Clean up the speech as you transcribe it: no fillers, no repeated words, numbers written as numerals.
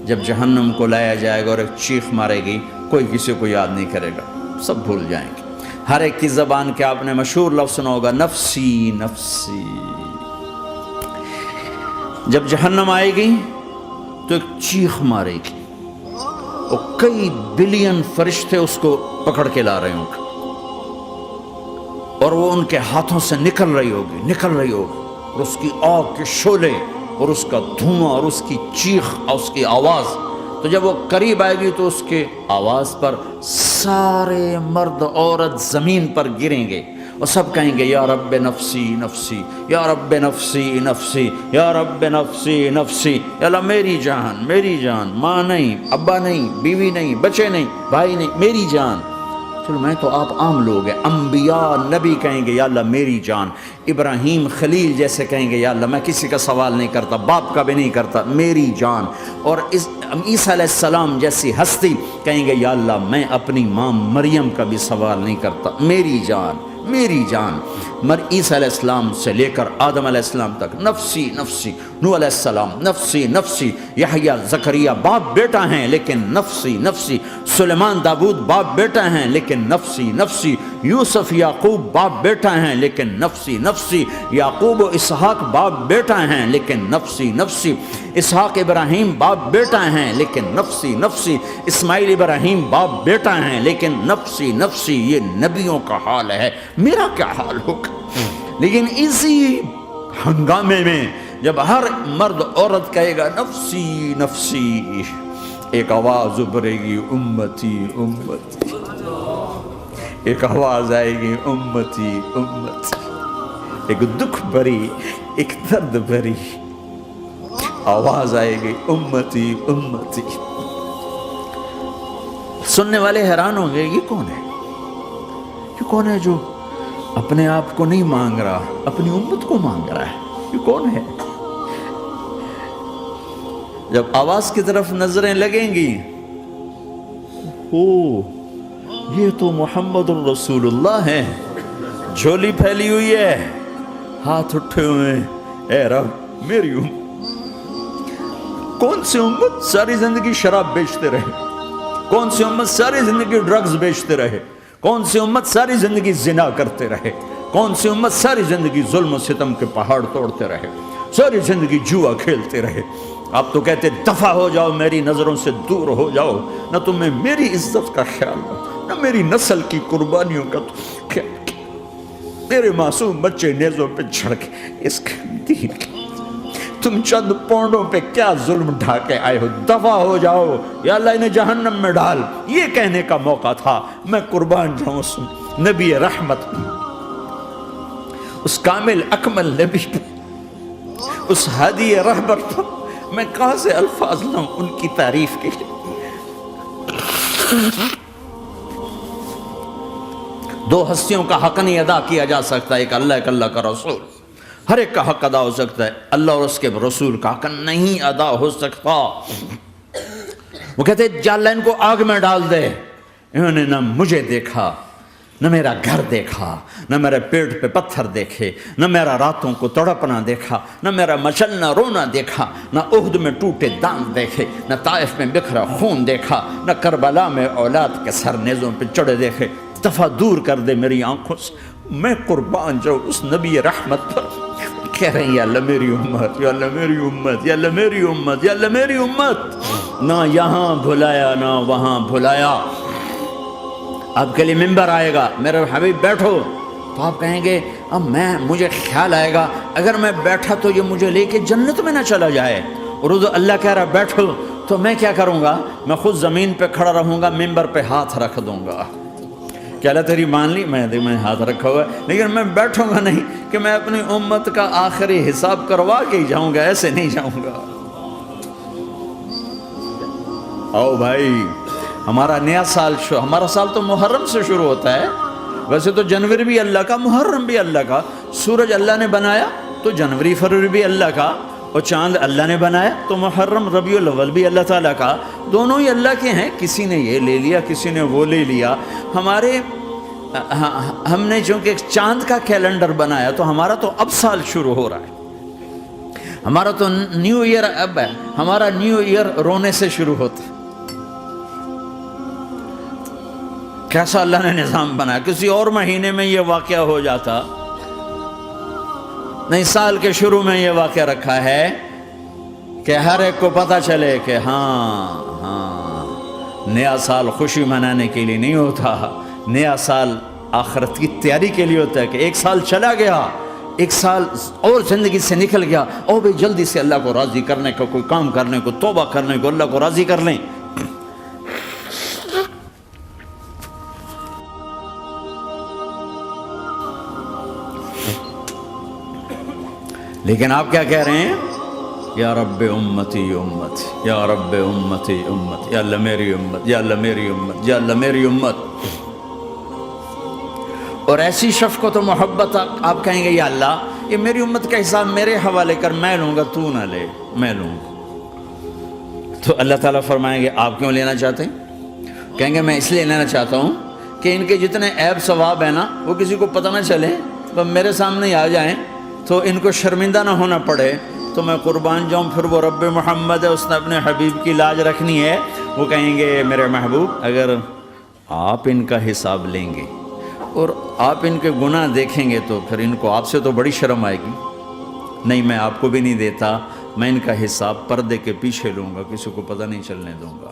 جب جہنم کو لایا جائے گا اور ایک چیخ مارے گی، کوئی کسی کو یاد نہیں کرے گا، سب بھول جائیں گے۔ ہر ایک کی زبان کے آپ نے مشہور لفظ سنا ہوگا، نفسی نفسی۔ جب جہنم آئے گی تو ایک چیخ مارے گی اور کئی بلین فرشتے اس کو پکڑ کے لا رہے ہوں گے، اور وہ ان کے ہاتھوں سے نکل رہی ہوگی، اور اس کی آگ کے شعلے اور اس کا دھواں اور اس کی چیخ اور اس کی آواز۔ تو جب وہ قریب آئے گی تو اس کے آواز پر سارے مرد عورت زمین پر گریں گے اور سب کہیں گے، یا رب نفسی نفسی، یا رب نفسی نفسی، یا رب نفسی نفسی، یا اللہ میری جان، میری جان، ماں نہیں، ابا نہیں، بیوی نہیں، بچے نہیں، بھائی نہیں، میری جان۔ چلو میں تو آپ عام لوگ ہیں، انبیاء نبی کہیں گے یا اللہ میری جان، ابراہیم خلیل جیسے کہیں گے یا اللہ میں کسی کا سوال نہیں کرتا، باپ کا بھی نہیں کرتا، میری جان۔ اور عیسیٰ علیہ السلام جیسی ہستی کہیں گے یا اللہ میں اپنی ماں مریم کا بھی سوال نہیں کرتا، میری جان، میری جان۔ عیسیٰ علیہ السلام سے لے کر آدم علیہ السلام تک نفسی نفسی، نوح علیہ السلام نفسی نفسی، یحییٰ زکریا باپ بیٹا ہیں لیکن نفسی نفسی، سلیمان داؤد باپ بیٹا ہیں لیکن نفسی نفسی، یوسف یعقوب باپ بیٹا ہیں لیکن نفسی نفسی، یعقوب و اسحاق باپ بیٹا ہیں لیکن نفسی نفسی، اسحاق ابراہیم باپ بیٹا ہیں لیکن نفسی نفسی، اسماعیل ابراہیم باپ بیٹا ہیں لیکن نفسی نفسی۔ یہ نبیوں کا حال ہے، میرا کیا حال ہوگا؟ لیکن اسی ہنگامے میں جب ہر مرد عورت کہے گا نفسی نفسی، ایک آواز ابھرے گی، امتی امتی، ایک آواز آئے گی، امتی امتی، ایک دکھ بھری، ایک درد بھری آواز آئے گی، امتی امتی۔ سننے والے حیران ہوں گے، یہ کون ہے؟ یہ کون ہے جو اپنے آپ کو نہیں مانگ رہا، اپنی امت کو مانگ رہا ہے؟ یہ کون ہے؟ جب آواز کی طرف نظریں لگیں گی، یہ تو محمد الرسول اللہ ہے، جھولی پھیلی ہوئی ہے، ہاتھ اٹھے ہوئے ہیں، اے رب میری امت۔ کون سی امت ساری زندگی شراب بیچتے رہے؟ کون سی امت ساری زندگی ڈرگز بیچتے رہے؟ کون سی امت ساری زندگی زنا کرتے رہے؟ کون سی امت ساری زندگی ظلم و ستم کے پہاڑ توڑتے رہے؟ ساری زندگی جوا کھیلتے رہے؟ آپ تو کہتے دفع ہو جاؤ، میری نظروں سے دور ہو جاؤ، نہ تمہیں میری عزت کا خیال ہو، نہ میری نسل کی قربانیوں کا خیال، میرے معصوم بچے نیزوں پہ چڑھ کے اس کے دین کے، تم چند پونڈوں پہ کیا ظلم ڈھا کے آئے ہو، دفع ہو جاؤ، یا اللہ انہیں جہنم میں ڈال۔ یہ کہنے کا موقع تھا، میں قربان جاؤں اس نبی رحمت، اس کامل اکمل نبی پہ، اس ہادی رہبر پر میں کہاں سے الفاظ لاؤں ان کی تعریف کے لیے؟ دو ہستیوں کا حق نہیں ادا کیا جا سکتا، ایک اللہ، ایک اللہ کا رسول۔ ہر ایک کا حق ادا ہو سکتا ہے، اللہ اور اس کے رسول کا حق نہیں ادا ہو سکتا۔ وہ کہتے ہیں جا اللہ ان کو آگ میں ڈال دے، انہوں نے نہ مجھے دیکھا، نہ میرا گھر دیکھا، نہ میرے پیٹ پہ پتھر دیکھے، نہ میرا راتوں کو تڑپنا دیکھا، نہ میرا مچلنا رونا دیکھا، نہ احد میں ٹوٹے دانت دیکھے، نہ طائف میں بکھرا خون دیکھا، نہ کربلا میں اولاد کے سر نیزوں پہ چڑھے دیکھے۔ دفعہ دور کر دے میری آنکھوں سے، میں قربان جاؤں اس نبی رحمت پر۔ کہہ رہے ہیں یا اللہ میری امت، یا اللہ میری امت، یا اللہ میری امت، یا اللہ میری امت، نہ یہاں بھلایا نہ وہاں بھلایا۔ آپ کے لیے ممبر آئے گا، میرے حبیب بیٹھو، تو آپ کہیں گے اب مجھے خیال آئے گا اگر میں بیٹھا تو یہ مجھے لے کے جنت میں نہ چلا جائے، اور اللہ کہہ رہا بیٹھو، تو میں کیا کروں گا؟ میں خود زمین پہ کھڑا رہوں گا، ممبر پہ ہاتھ رکھ دوں گا کہ اللہ تیری مان لی، میں ہاتھ رکھا ہوا ہے، لیکن میں بیٹھوں گا نہیں کہ میں اپنی امت کا آخری حساب کروا کے ہی جاؤں گا، ایسے نہیں جاؤں گا۔ آؤ بھائی، ہمارا نیا سال ہمارا سال تو محرم سے شروع ہوتا ہے، ویسے تو جنوری بھی اللہ کا، محرم بھی اللہ کا، سورج اللہ نے بنایا تو جنوری فروری بھی اللہ کا، اور چاند اللہ نے بنایا تو محرم ربیع الاول بھی اللہ تعالیٰ کا، دونوں ہی اللہ کے ہیں، کسی نے یہ لے لیا کسی نے وہ لے لیا۔ ہم نے چونکہ چاند کا کیلنڈر بنایا تو ہمارا تو اب سال شروع ہو رہا ہے، ہمارا تو نیو ایئر اب ہے، ہمارا نیو ایئر رونے سے شروع ہوتا ہے۔ کیسا اللہ نے نظام بنایا، کسی اور مہینے میں یہ واقعہ ہو جاتا، نہیں سال کے شروع میں یہ واقعہ رکھا ہے کہ ہر ایک کو پتہ چلے کہ ہاں نیا سال خوشی منانے کے لیے نہیں ہوتا، نیا سال آخرت کی تیاری کے لیے ہوتا ہے کہ ایک سال چلا گیا، ایک سال اور زندگی سے نکل گیا، اور بھی جلدی سے اللہ کو راضی کرنے کا کوئی کام کرنے کو، توبہ کرنے کو، اللہ کو راضی کر لیں۔ لیکن آپ کیا کہہ رہے ہیں؟ یا رب امتی امت، یا رب امتی امت، یا اللہ میری امت، یا اللہ میری امت، یا اللہ میری امت۔ اور ایسی شفقت و محبت آپ کہیں گے یا اللہ یہ میری امت کا حساب میرے حوالے کر، میں لوں گا، تو نہ لے، میں لوں گا۔ تو اللہ تعالیٰ فرمائیں گے آپ کیوں لینا چاہتے ہیں؟ کہیں گے میں اس لیے لینا چاہتا ہوں کہ ان کے جتنے عیب ثواب ہیں نا وہ کسی کو پتہ نہ چلے، تو میرے سامنے ہی آ جائیں تو ان کو شرمندہ نہ ہونا پڑے، تو میں قربان جاؤں۔ پھر وہ رب محمد ہے، اس نے اپنے حبیب کی لاج رکھنی ہے، وہ کہیں گے میرے محبوب اگر آپ ان کا حساب لیں گے اور آپ ان کے گناہ دیکھیں گے تو پھر ان کو آپ سے تو بڑی شرم آئے گی، نہیں میں آپ کو بھی نہیں دیتا، میں ان کا حساب پردے کے پیچھے لوں گا، کسی کو پتہ نہیں چلنے دوں گا۔